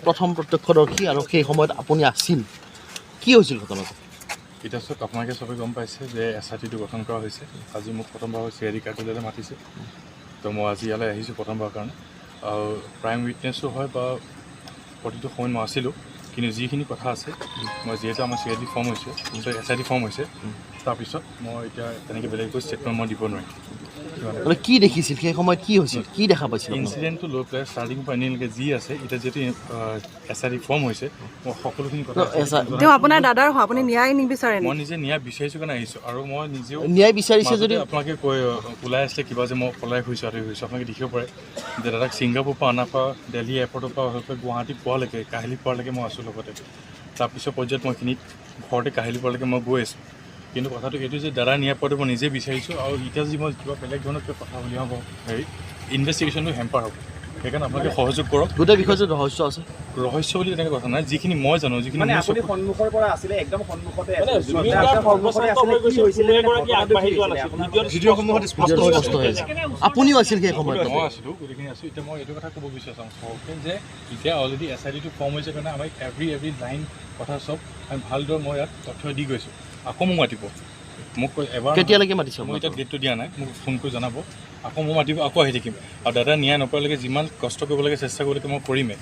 প্ৰথম প্ৰত্যক্ষদৰ্শী আৰু সেই সময়ত আপুনি আছিল কি হৈছিল ঘটনাটো এতিয়া চব আপোনালোকে চবেই গম পাইছে যে SITটো গঠন কৰা হৈছে আজি মোক প্ৰথমবাৰ CID কাৰ্যালয়লৈ মাতিছে তো মই আজি ইয়ালৈ আহিছোঁ প্ৰথমবাৰৰ কাৰণে আৰু প্ৰাইম উইটনেছো হয় বা প্ৰতিটো সময়ত মই আছিলোঁ কিন্তু যিখিনি কথা আছে মই যিহেতু আমাৰ CID ফৰ্ম হৈছে SIT ফৰ্ম হৈছে তাৰপিছত মই এতিয়া তেনেকৈ বেলেগকৈ ষ্টেটমেণ্ট মই দিব নোৱাৰিম মানে কি দেখিছিল সেই সময়ত কি হৈছিল কি দেখা পাইছিল ইনচিডেণ্টটো লৈ পেলাই ষ্টাৰ্টিং পৰা এনিলৈকে যি আছে এতিয়া যিহেতু SIT ফৰ্ম হৈছে মই সকলোখিনি কথা তেওঁ আপোনাৰ দাদাৰ হয় আপুনি ন্যায় নিবিচাৰে মই নিজে ন্যায় বিচাৰিছোঁ কাৰণে আহিছোঁ আৰু মই নিজেও ন্যায় বিচাৰিছে যদি আপোনালোকে কৈ ওলাই আছিলে কিবা যে মই পলাই হৈছোঁ আৰু হৈছোঁ আপোনালোকে দেখিব পাৰে যে দাদাক ছিংগাপুৰ পৰা অনাৰ পৰা দিল্লী এয়াৰপৰ্টৰ পৰা হৈ পেলাই গুৱাহাটী পোৱালৈকে কাহিলী পোৱালৈকে মই আছোঁ লগতে তাৰপিছত পৰ্যায়ত মই এইখিনিত ঘৰতে কাহিলী পোৱালৈকে মই গৈ আছোঁ কিন্তু কথাটো এইটো যে দাদা ন্যায় পোৱাটো মই নিজে বিচাৰিছোঁ আৰু এতিয়া যদি মই কিবা বেলেগ ধৰণৰ কিবা কথা উলিয়াব হেৰি ইনভেষ্টিগেশ্যনটো হেম্পাৰ হ'ব সেইকাৰণে আপোনালোকে সহযোগ কৰক গোটেই বিষয়টো ৰহস্য আছে ৰহস্য বুলি তেনেকৈ কথা নাই যিখিনি মই জানো যিখিনি সন্মুখৰ পৰা আছিলে একদম সন্মুখতে আপুনিও আছিল সেই সময়ত মই আছিলোঁ গোটেইখিনি আছোঁ এতিয়া মই এইটো কথা ক'ব বিচাৰিছোঁ যে এতিয়া অলৰেডি SITটো ফৰ্ম হৈছে কাৰণে আমি এভৰি লাইন কথা চব আমি ভালদৰে মই ইয়াত তথ্য দি গৈছোঁ আকৌ মোক মাতিব মোক এবাৰ কেতিয়ালৈকে মাতিছে মই এতিয়া ডেটটো দিয়া নাই মোক ফোন কৰি জনাব আকৌ মই মাতিব আকৌ আহি থাকিম আৰু দাদা ন্যায় নকৰালৈকে যিমান কষ্ট কৰিব লাগে চেষ্টা কৰিলে মই কৰিমেই